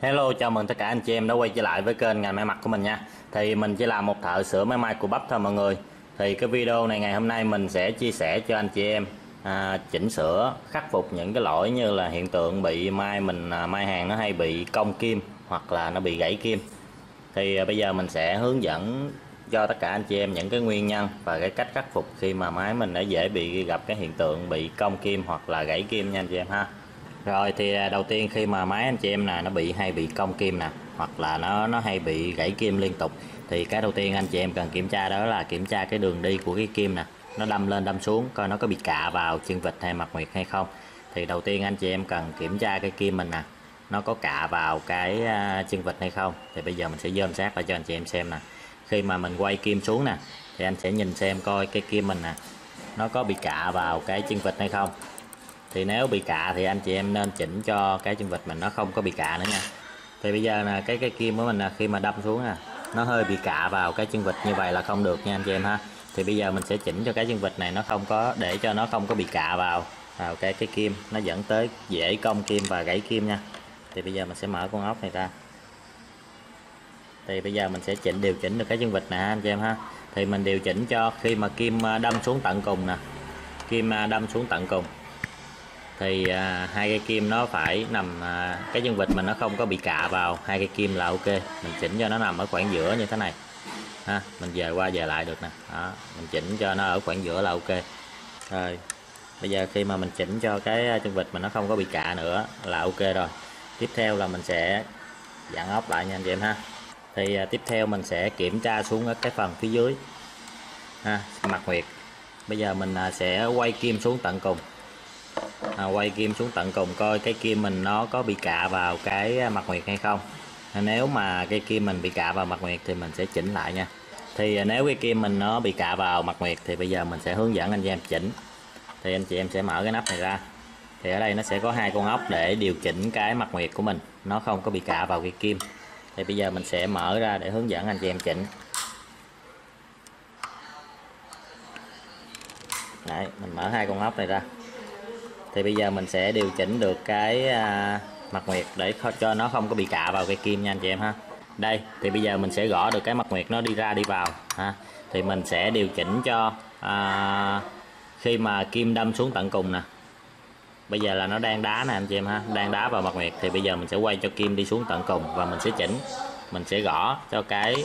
Hello, chào mừng tất cả anh chị em đã quay trở lại với kênh Ngành May Mặc của mình nha. Thì mình chỉ là một thợ sửa máy may của bắp thôi mọi người. Thì cái video này ngày hôm nay mình sẽ chia sẻ cho anh chị em chỉnh sửa, khắc phục những cái lỗi như là hiện tượng bị may hàng nó hay bị cong kim hoặc là nó bị gãy kim. Thì bây giờ mình sẽ hướng dẫn cho tất cả anh chị em những cái nguyên nhân và cái cách khắc phục khi mà máy mình đã dễ bị gặp cái hiện tượng bị cong kim hoặc là gãy kim nha anh chị em ha. Rồi thì đầu tiên khi mà máy anh chị em nè nó hay bị cong kim nè, hoặc là nó hay bị gãy kim liên tục, thì cái đầu tiên anh chị em cần kiểm tra đó là kiểm tra cái đường đi của cái kim nè, nó đâm lên đâm xuống coi nó có bị cạ vào chân vịt hay mặt nguyệt hay không. Thì đầu tiên anh chị em cần kiểm tra cái kim mình nè, nó có cạ vào cái chân vịt hay không. Thì bây giờ mình sẽ dơm sát lại cho anh chị em xem nè. Khi mà mình quay kim xuống nè thì anh sẽ nhìn xem coi cái kim mình nè nó có bị cạ vào cái chân vịt hay không. Thì nếu bị cạ thì anh chị em nên chỉnh cho cái chân vịt mình nó không có bị cạ nữa nha. Thì bây giờ là cái kim của mình là khi mà đâm xuống nè nó hơi bị cạ vào cái chân vịt như vậy là không được nha anh chị em ha. Thì bây giờ mình sẽ chỉnh cho cái chân vịt này nó không có, để cho nó không có bị cạ vào cái kim, nó dẫn tới dễ cong kim và gãy kim nha. Thì bây giờ mình sẽ mở con ốc này ra. Thì bây giờ mình sẽ điều chỉnh được cái chân vịt nè anh chị em ha. Thì mình điều chỉnh cho khi mà kim đâm xuống tận cùng nè, kim đâm xuống tận cùng thì hai cây kim nó phải nằm, cái chân vịt mình nó không có bị cạ vào hai cây kim là ok. Mình chỉnh cho nó nằm ở khoảng giữa như thế này ha, mình dời qua dời lại được nè. Đó, mình chỉnh cho nó ở khoảng giữa là ok. Rồi bây giờ khi mà mình chỉnh cho cái chân vịt mình nó không có bị cạ nữa là ok rồi. Tiếp theo là mình sẽ dặn ốc lại nha anh chị em ha. Thì tiếp theo mình sẽ kiểm tra xuống ở cái phần phía dưới ha, mặt nguyệt. Bây giờ mình sẽ quay kim xuống tận cùng, quay kim xuống tận cùng coi cái kim mình nó có bị cạ vào cái mặt nguyệt hay không. Nếu mà cái kim mình bị cạ vào mặt nguyệt thì mình sẽ chỉnh lại nha. Thì nếu cái kim mình nó bị cạ vào mặt nguyệt thì bây giờ mình sẽ hướng dẫn anh chị em chỉnh. Thì anh chị em sẽ mở cái nắp này ra. Thì ở đây nó sẽ có hai con ốc để điều chỉnh cái mặt nguyệt của mình nó không có bị cạ vào cái kim. Thì bây giờ mình sẽ mở ra để hướng dẫn anh chị em chỉnh. Đấy, mình mở hai con ốc này ra. Thì bây giờ mình sẽ điều chỉnh được cái mặt nguyệt để cho nó không có bị cạ vào cái kim nha anh chị em ha. Đây thì bây giờ mình sẽ gõ được cái mặt nguyệt nó đi ra đi vào ha. Thì mình sẽ điều chỉnh cho khi mà kim đâm xuống tận cùng nè, bây giờ là nó đang đá nè anh chị em ha, đang đá vào mặt nguyệt. Thì bây giờ mình sẽ quay cho kim đi xuống tận cùng và mình sẽ chỉnh, mình sẽ gõ cho cái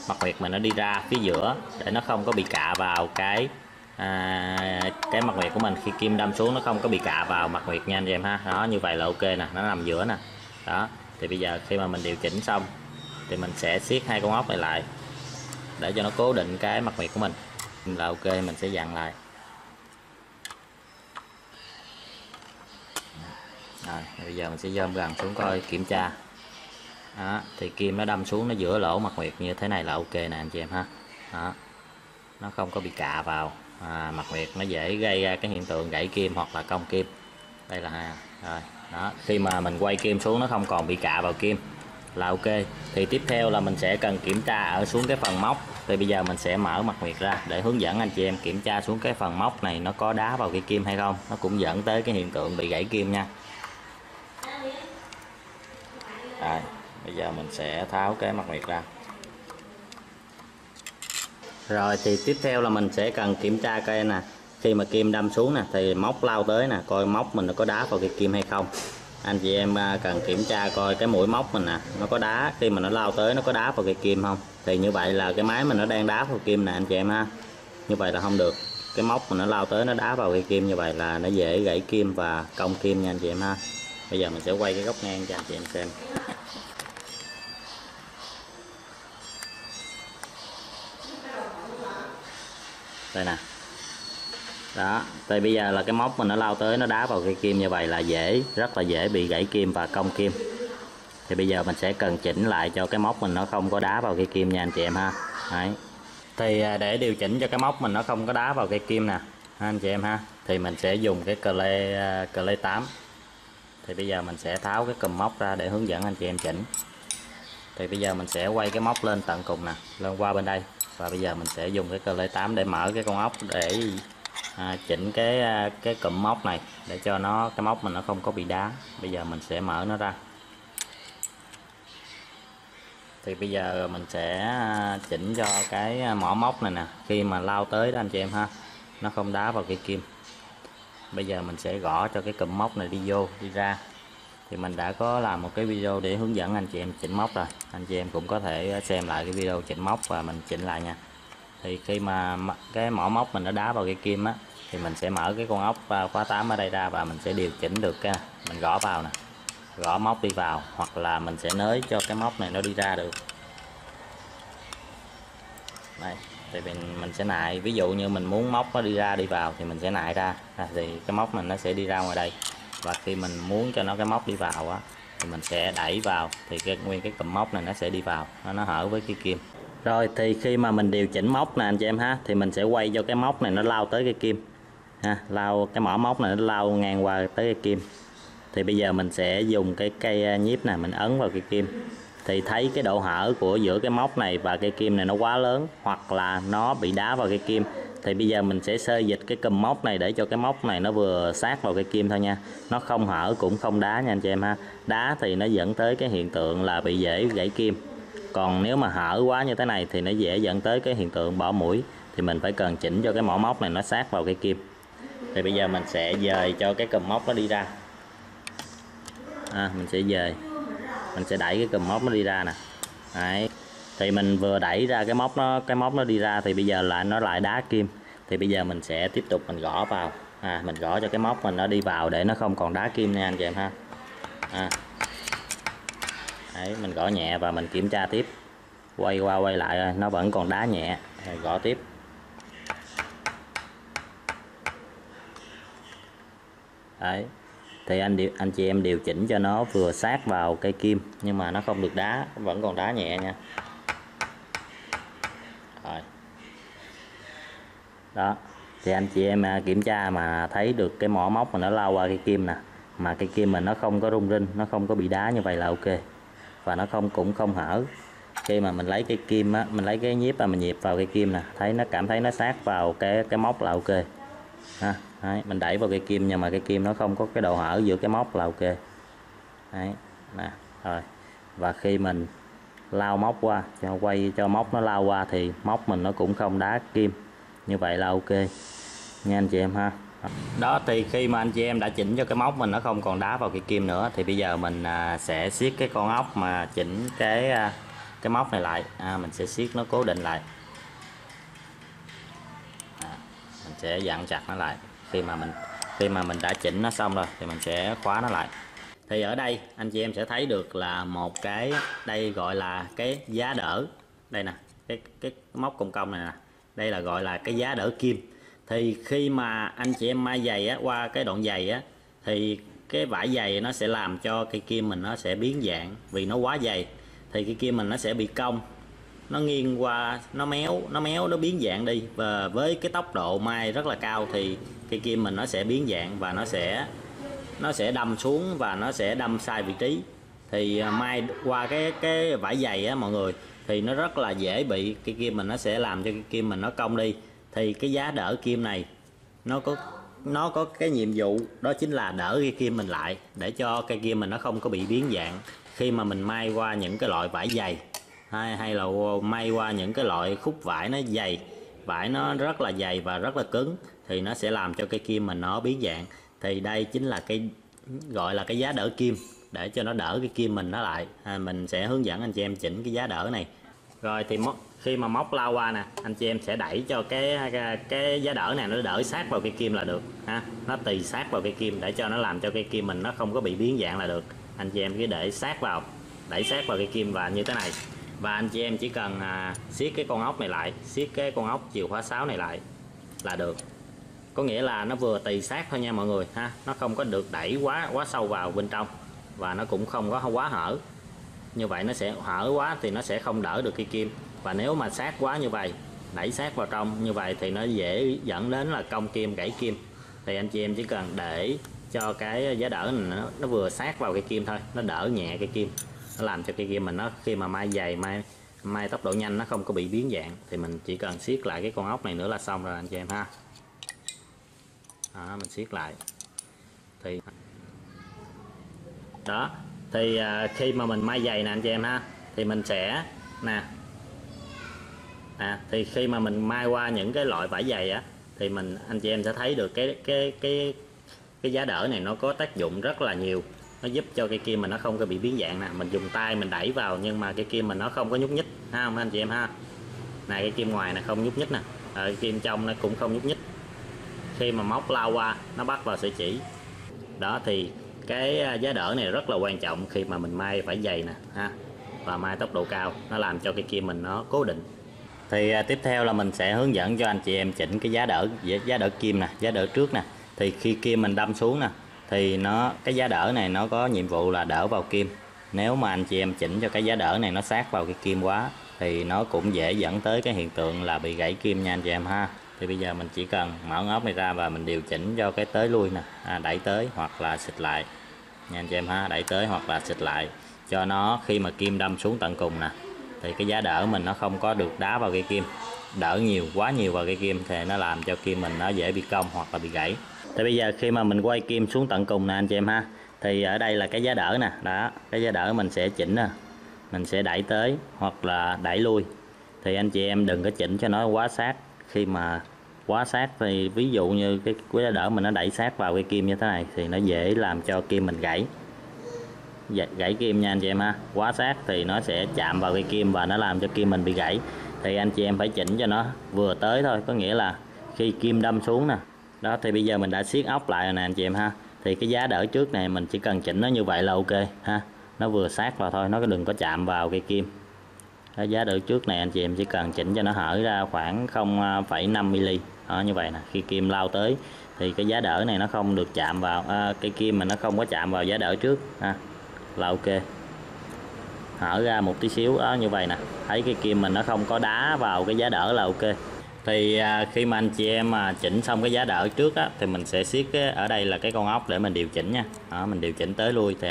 mặt nguyệt mình nó đi ra phía giữa để nó không có bị cạ vào cái mặt nguyệt của mình. Khi kim đâm xuống nó không có bị cạ vào mặt nguyệt nha anh em ha. Đó, như vậy là ok nè, nó nằm giữa nè. Đó, thì bây giờ khi mà mình điều chỉnh xong thì mình sẽ siết hai con ốc này lại để cho nó cố định cái mặt nguyệt của mình là ok. Mình sẽ dặn lại. Rồi, bây giờ mình sẽ dơm gần xuống coi kiểm tra. Đó, thì kim nó đâm xuống nó giữa lỗ mặt nguyệt như thế này là ok nè anh chị em ha. Đó, nó không có bị cạ vào mặt nguyệt, nó dễ gây ra cái hiện tượng gãy kim hoặc là cong kim. Đây là rồi. Đó, khi mà mình quay kim xuống nó không còn bị cạ vào kim là ok. Thì tiếp theo là mình sẽ cần kiểm tra ở xuống cái phần móc. Thì bây giờ mình sẽ mở mặt nguyệt ra để hướng dẫn anh chị em kiểm tra xuống cái phần móc này nó có đá vào cái kim hay không. Nó cũng dẫn tới cái hiện tượng bị gãy kim nha. Rồi, bây giờ mình sẽ tháo cái mặt nguyệt ra. Rồi thì tiếp theo là mình sẽ cần kiểm tra coi nè, khi mà kim đâm xuống nè thì móc lao tới nè, coi móc mình nó có đá vào cái kim hay không. Anh chị em cần kiểm tra coi cái mũi móc mình nè nó có đá, khi mà nó lao tới nó có đá vào cái kim không. Thì như vậy là cái máy mình nó đang đá vào kim nè anh chị em ha. Như vậy là không được, cái móc mình nó lao tới nó đá vào cái kim, như vậy là nó dễ gãy kim và cong kim nha anh chị em ha. Bây giờ mình sẽ quay cái góc ngang cho anh chị em xem. Đây nè. Đó, thì bây giờ là cái móc mình nó lao tới nó đá vào cái kim, như vậy là rất là dễ bị gãy kim và cong kim. Thì bây giờ mình sẽ cần chỉnh lại cho cái móc mình nó không có đá vào cái kim nha anh chị em ha. Đấy. Thì để điều chỉnh cho cái móc mình nó không có đá vào cái kim nè anh chị em ha, thì mình sẽ dùng cái cờ lê 8. Thì bây giờ mình sẽ tháo cái cùm móc ra để hướng dẫn anh chị em chỉnh. Thì bây giờ mình sẽ quay cái móc lên tận cùng nè, lên qua bên đây. Và bây giờ mình sẽ dùng cái cờ lê 8 để mở cái con ốc để chỉnh cái cụm móc này để cho cái móc mình nó không có bị đá. Bây giờ mình sẽ mở nó ra. Thì bây giờ mình sẽ chỉnh cho cái mỏ móc này nè, khi mà lao tới đó anh chị em ha, nó không đá vào cây kim. Bây giờ mình sẽ gõ cho cái cụm móc này đi vô đi ra. Thì mình đã có làm một cái video để hướng dẫn anh chị em chỉnh móc rồi, anh chị em cũng có thể xem lại cái video chỉnh móc và mình chỉnh lại nha. Thì khi mà cái mỏ móc mình nó đá vào cây kim á, thì mình sẽ mở cái con ốc khóa 8 ở đây ra và mình sẽ điều chỉnh được cái mình gõ vào nè, gõ móc đi vào, hoặc là mình sẽ nới cho cái móc này nó đi ra được. Đây, thì mình sẽ nại, ví dụ như mình muốn móc nó đi ra đi vào thì mình sẽ nại ra, thì cái móc mình nó sẽ đi ra ngoài đây. Và khi mình muốn cho nó cái móc đi vào á, thì mình sẽ đẩy vào, thì nguyên cái cụm móc này nó sẽ đi vào, nó hở với cái kim. Rồi thì khi mà mình điều chỉnh móc nè anh chị em ha, thì mình sẽ quay cho cái móc này nó lao tới cái kim ha, lao cái mỏ móc này nó lao ngang qua tới cái kim. Thì bây giờ mình sẽ dùng cái cây nhíp này mình ấn vào cái kim, thì thấy cái độ hở của giữa cái móc này và cây kim này nó quá lớn, hoặc là nó bị đá vào cây kim, thì bây giờ mình sẽ xê dịch cái cùm móc này để cho cái móc này nó vừa sát vào cây kim thôi nha, nó không hở cũng không đá nha anh chị em ha. Đá thì nó dẫn tới cái hiện tượng là bị dễ gãy kim, còn nếu mà hở quá như thế này thì nó dễ dẫn tới cái hiện tượng bỏ mũi. Thì mình phải cần chỉnh cho cái mỏ móc này nó sát vào cây kim. Thì bây giờ mình sẽ dời cho cái cùm móc nó đi ra, mình sẽ dời, mình sẽ đẩy cái cùm móc nó đi ra nè. Đấy, thì mình vừa đẩy ra cái móc nó đi ra thì bây giờ lại nó lại đá kim. Thì bây giờ mình sẽ tiếp tục mình gõ vào, mình gõ cho cái móc mình nó đi vào để nó không còn đá kim nha anh chị em ha. Đấy, mình gõ nhẹ và mình kiểm tra tiếp, quay qua quay lại nó vẫn còn đá nhẹ, rồi gõ tiếp. Đấy, thì anh chị em điều chỉnh cho nó vừa sát vào cây kim nhưng mà nó không được đá, vẫn còn đá nhẹ nha. Rồi. Đó, thì anh chị em kiểm tra mà thấy được cái mỏ móc mà nó lao qua cây kim nè, mà cây kim mình nó không có rung rinh, nó không có bị đá như vậy là ok, và nó cũng không hở. Khi mà mình lấy cái kim á, mình lấy cái nhíp và mình nhịp vào cây kim nè, thấy nó cảm thấy nó sát vào cái móc là ok ha. Đấy, mình đẩy vào cây kim nhưng mà cây kim nó không có cái độ hở giữa cái móc là ok. Đấy nè, rồi. Và khi mình lao móc qua, quay cho móc nó lao qua thì móc mình nó cũng không đá kim, như vậy là ok nha anh chị em ha. Đó, thì khi mà anh chị em đã chỉnh cho cái móc mình nó không còn đá vào cái kim nữa, thì bây giờ mình sẽ siết cái con ốc mà chỉnh cái móc này lại, mình sẽ siết nó cố định lại, mình sẽ dặn chặt nó lại. Khi mà mình đã chỉnh nó xong rồi thì mình sẽ khóa nó lại. Thì ở đây anh chị em sẽ thấy được là một cái, đây gọi là cái giá đỡ, đây nè, cái móc cong cong này nè, đây là gọi là cái giá đỡ kim. Thì khi mà anh chị em may giày á, qua cái đoạn giày á, thì cái vải giày nó sẽ làm cho cây kim mình nó sẽ biến dạng, vì nó quá dày thì cây kim mình nó sẽ bị cong, nó nghiêng qua, nó méo, nó biến dạng đi. Và với cái tốc độ may rất là cao thì cây kim mình nó sẽ biến dạng và nó sẽ đâm xuống và nó sẽ đâm sai vị trí. Thì may qua cái vải giày á mọi người, thì nó rất là dễ bị cây kim mình, nó sẽ làm cho cây kim mình nó cong đi. Thì cái giá đỡ kim này nó có cái nhiệm vụ đó chính là đỡ cây kim mình lại, để cho cây kim mình nó không có bị biến dạng khi mà mình may qua những cái loại vải dày, hay là may qua những cái loại khúc vải nó dày, vải nó rất là dày và rất là cứng, thì nó sẽ làm cho cây kim mình nó biến dạng. Thì đây chính là cái gọi là cái giá đỡ kim, để cho nó đỡ cái kim mình nó lại. Mình sẽ hướng dẫn anh chị em chỉnh cái giá đỡ này. Rồi thì khi mà móc lao qua nè, anh chị em sẽ đẩy cho cái giá đỡ này nó đỡ sát vào cây kim là được ha, nó tì sát vào cây kim để cho nó làm cho cây kim mình nó không có bị biến dạng là được. Anh chị em cứ để sát vào, đẩy sát vào cây kim và như thế này. Và anh chị em chỉ cần siết cái con ốc này lại, siết cái con ốc chìa khóa 6 này lại là được. Có nghĩa là nó vừa tì sát thôi nha mọi người ha, nó không có được đẩy quá sâu vào bên trong, và nó cũng không có quá hở. Như vậy nó sẽ hở quá thì nó sẽ không đỡ được cây kim, và nếu mà sát quá như vậy, đẩy sát vào trong như vậy thì nó dễ dẫn đến là cong kim, gãy kim. Thì anh chị em chỉ cần để cho cái giá đỡ này nó vừa sát vào cây kim thôi, nó đỡ nhẹ cây kim, nó làm cho cây kim mình nó khi mà may giày, may tốc độ nhanh nó không có bị biến dạng. Thì mình chỉ cần siết lại cái con ốc này nữa là xong rồi anh chị em ha. Đó, mình siết lại thì đó, thì khi mà mình may giày nè anh chị em ha, thì mình sẽ nè, thì khi mà mình may qua những cái loại vải dày á thì anh chị em sẽ thấy được cái giá đỡ này nó có tác dụng rất là nhiều. Nó giúp cho cây kim mình nó không có bị biến dạng nè, mình dùng tay mình đẩy vào nhưng mà cây kim mình nó không có nhúc nhích ha, không anh chị em ha. Này cái kim ngoài này không nhúc nhích nè, cái kim trong nó cũng không nhúc nhích. Khi mà móc lao qua nó bắt vào sợi chỉ đó, thì cái giá đỡ này rất là quan trọng khi mà mình may vải dày nè ha, và may tốc độ cao, nó làm cho cây kim mình nó cố định. Thì tiếp theo là mình sẽ hướng dẫn cho anh chị em chỉnh cái giá đỡ kim nè, giá đỡ trước nè. Thì khi kim mình đâm xuống nè thì cái giá đỡ này nó có nhiệm vụ là đỡ vào kim. Nếu mà anh chị em chỉnh cho cái giá đỡ này nó sát vào cái kim quá thì nó cũng dễ dẫn tới cái hiện tượng là bị gãy kim nha anh chị em ha. Thì bây giờ mình chỉ cần mở ốc này ra và mình điều chỉnh cho cái tới lui nè, đẩy tới hoặc là xịt lại nha anh chị em ha, đẩy tới hoặc là xịt lại cho nó khi mà kim đâm xuống tận cùng nè thì cái giá đỡ mình nó không có được đá vào cây kim, đỡ quá nhiều vào cây kim thì nó làm cho kim mình nó dễ bị cong hoặc là bị gãy. Thì bây giờ khi mà mình quay kim xuống tận cùng nè anh chị em ha, thì ở đây là cái giá đỡ nè, đó cái giá đỡ mình sẽ chỉnh nè, mình sẽ đẩy tới hoặc là đẩy lui. Thì anh chị em đừng có chỉnh cho nó quá sát. Khi mà quá sát thì ví dụ như cái giá đỡ mình nó đẩy sát vào cây kim như thế này thì nó dễ làm cho kim mình gãy kim nha anh chị em ha. Quá sát thì nó sẽ chạm vào cây kim và nó làm cho kim mình bị gãy. Thì anh chị em phải chỉnh cho nó vừa tới thôi, có nghĩa là khi kim đâm xuống nè đó, thì bây giờ mình đã siết ốc lại rồi nè anh chị em ha. Thì cái giá đỡ trước này mình chỉ cần chỉnh nó như vậy là ok ha, nó vừa sát vào thôi, nó đừng có chạm vào cây kim. Cái giá đỡ trước này anh chị em chỉ cần chỉnh cho nó hở ra khoảng 0,5 mm đó, như vậy nè. Khi kim lao tới thì cái giá đỡ này nó không được chạm vào cây kim, mà nó không có chạm vào giá đỡ trước ha, là ok. Hở ra một tí xíu đó, như vậy nè, thấy cái kim mình nó không có đá vào cái giá đỡ là ok. Thì khi mà anh chị em chỉnh xong cái giá đỡ trước á, thì mình sẽ siết ở đây là cái con ốc để mình điều chỉnh nha. Đó, mình điều chỉnh tới lui. Thì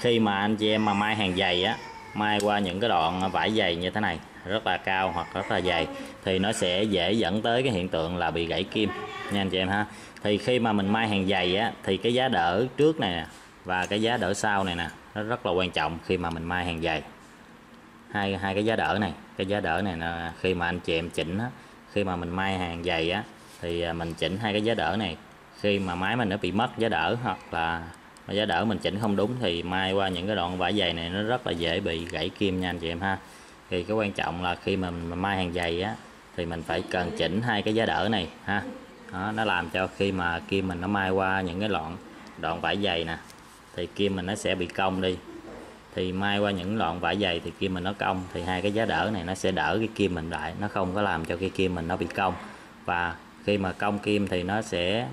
khi mà anh chị em mà may hàng dày á, may qua những cái đoạn vải dày như thế này rất là cao hoặc rất là dày thì nó sẽ dễ dẫn tới cái hiện tượng là bị gãy kim nha anh chị em ha. Thì khi mà mình may hàng dày á, thì cái giá đỡ trước này nè và cái giá đỡ sau này nè nó rất là quan trọng khi mà mình may hàng dày. Hai cái giá đỡ này, cái giá đỡ này là khi mà anh chị em chỉnh á, khi mà mình may hàng dày á thì mình chỉnh hai cái giá đỡ này. Khi mà máy mình nó bị mất giá đỡ hoặc là giá đỡ mình chỉnh không đúng thì may qua những cái đoạn vải dày này nó rất là dễ bị gãy kim nha anh chị em ha. Thì cái quan trọng là khi mà mình may hàng dày á thì mình phải cần chỉnh hai cái giá đỡ này ha. Đó, nó làm cho khi mà kim mình nó may qua những cái đoạn vải dày nè thì kim mình nó sẽ bị cong đi. Thì may qua những đoạn vải dày thì kim mình nó cong, thì hai cái giá đỡ này nó sẽ đỡ cái kim mình lại, nó không có làm cho cái kim mình nó bị cong. Và khi mà cong kim thì nó sẽ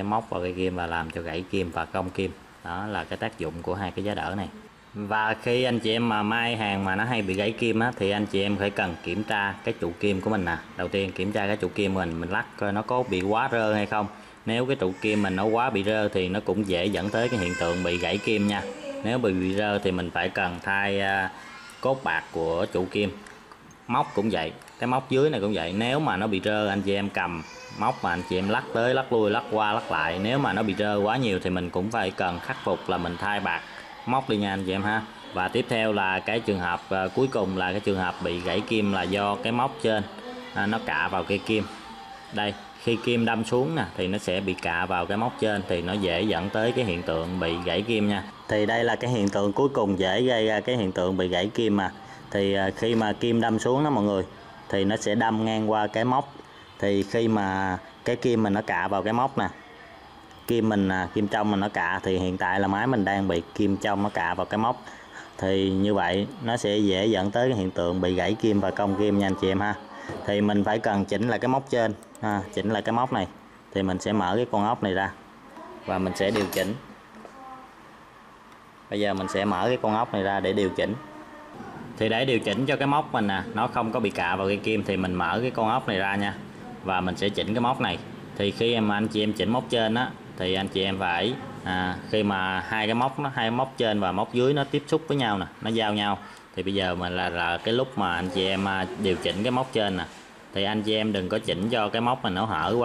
móc vào cái kim và làm cho gãy kim và cong kim. Đó là cái tác dụng của hai cái giá đỡ này. Và khi anh chị em mà may hàng mà nó hay bị gãy kim á, thì anh chị em phải cần kiểm tra cái trụ kim của mình nè. Đầu tiên kiểm tra cái trụ kim mình lắc coi nó có bị quá rơ hay không. Nếu cái trụ kim mình nó quá bị rơ thì nó cũng dễ dẫn tới cái hiện tượng bị gãy kim nha. Nếu bị rơ thì mình phải cần thay cốt bạc của trụ kim. Móc cũng vậy, cái móc dưới này cũng vậy. Nếu mà nó bị rơ, anh chị em cầm móc mà anh chị em lắc tới lắc lui lắc qua lắc lại, nếu mà nó bị rơ quá nhiều thì mình cũng phải cần khắc phục là mình thay bạc móc đi nha anh chị em ha. Và tiếp theo là cái trường hợp cuối cùng là cái trường hợp bị gãy kim là do cái móc trên nó cạ vào cây kim. Đây, khi kim đâm xuống nè thì nó sẽ bị cạ vào cái móc trên thì nó dễ dẫn tới cái hiện tượng bị gãy kim nha. Thì đây là cái hiện tượng cuối cùng dễ gây ra cái hiện tượng bị gãy kim mà. Thì khi mà kim đâm xuống đó mọi người thì nó sẽ đâm ngang qua cái móc. Thì khi mà cái kim mình nó cạ vào cái móc nè, kim trong mình nó cạ, thì hiện tại là máy mình đang bị kim trong nó cạ vào cái móc. Thì như vậy nó sẽ dễ dẫn tới cái hiện tượng bị gãy kim và cong kim nha anh chị em ha. Thì mình phải cần chỉnh lại cái móc trên, chỉnh lại cái móc này. Thì mình sẽ mở cái con ốc này ra và mình sẽ điều chỉnh. Bây giờ mình sẽ mở cái con ốc này ra để điều chỉnh. Thì để điều chỉnh cho cái móc mình nè nó không có bị cạ vào cây kim thì mình mở cái con ốc này ra nha, và mình sẽ chỉnh cái móc này. Thì khi mà anh chị em chỉnh móc trên á thì anh chị em phải khi mà hai móc trên và móc dưới nó tiếp xúc với nhau nè, nó giao nhau, thì bây giờ mình là cái lúc mà anh chị em điều chỉnh cái móc trên nè thì anh chị em đừng có chỉnh cho cái móc mình nó hở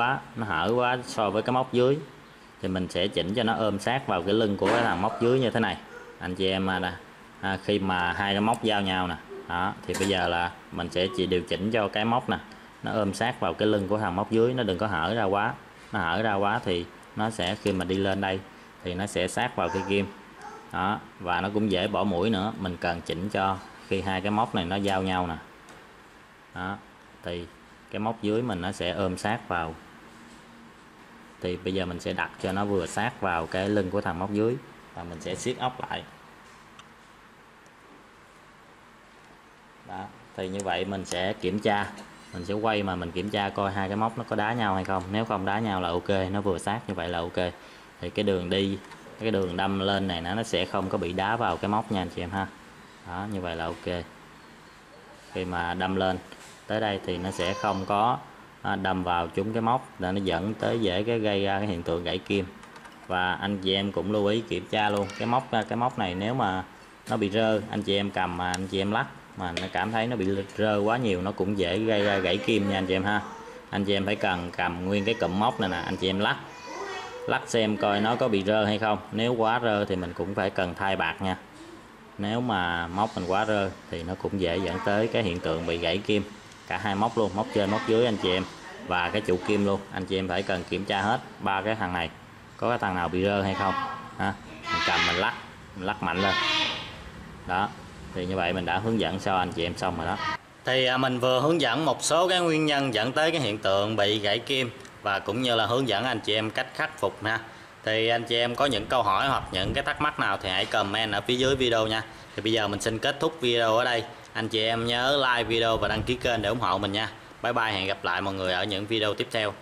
quá so với cái móc dưới. Thì mình sẽ chỉnh cho nó ôm sát vào cái lưng của cái thằng móc dưới như thế này anh chị em khi mà hai cái móc giao nhau nè. Đó, thì bây giờ là mình sẽ chỉ điều chỉnh cho cái móc nè nó ôm sát vào cái lưng của thằng móc dưới, nó đừng có hở ra quá. Nó hở ra quá thì nó sẽ, khi mà đi lên đây thì nó sẽ sát vào cái kim. Đó, và nó cũng dễ bỏ mũi nữa. Mình cần chỉnh cho khi hai cái móc này nó giao nhau nè. Đó, thì cái móc dưới mình nó sẽ ôm sát vào. Thì bây giờ mình sẽ đặt cho nó vừa sát vào cái lưng của thằng móc dưới và mình sẽ siết ốc lại. Đó, thì như vậy mình sẽ kiểm tra, mình sẽ quay mà mình kiểm tra coi hai cái móc nó có đá nhau hay không. Nếu không đá nhau là ok, nó vừa sát như vậy là ok. Thì cái đường đi, cái đường đâm lên này nó sẽ không có bị đá vào cái móc nha anh chị em ha. Đó, như vậy là ok. Khi mà đâm lên tới đây thì nó sẽ không có đâm vào trúng cái móc, để nó dẫn tới dễ gây ra cái hiện tượng gãy kim. Và anh chị em cũng lưu ý kiểm tra luôn cái móc này, nếu mà nó bị rơ, anh chị em cầm mà anh chị em lắc mà nó cảm thấy nó bị rơ quá nhiều, nó cũng dễ gây ra gãy kim nha anh chị em ha. Anh chị em phải cần cầm nguyên cái cụm móc này nè, anh chị em lắc xem coi nó có bị rơ hay không. Nếu quá rơ thì mình cũng phải cần thay bạc nha. Nếu mà móc mình quá rơ thì nó cũng dễ dẫn tới cái hiện tượng bị gãy kim, cả hai móc luôn, móc trên móc dưới anh chị em, và cái trụ kim luôn. Anh chị em phải cần kiểm tra hết ba cái thằng này có cái thằng nào bị rơ hay không ha. Mình cầm mình lắc mạnh lên. Đó, thì như vậy mình đã hướng dẫn cho anh chị em xong rồi đó. Thì mình vừa hướng dẫn một số cái nguyên nhân dẫn tới cái hiện tượng bị gãy kim, và cũng như là hướng dẫn anh chị em cách khắc phục ha. Thì anh chị em có những câu hỏi hoặc những cái thắc mắc nào thì hãy comment ở phía dưới video nha. Thì bây giờ mình xin kết thúc video ở đây. Anh chị em nhớ like video và đăng ký kênh để ủng hộ mình nha. Bye bye, hẹn gặp lại mọi người ở những video tiếp theo.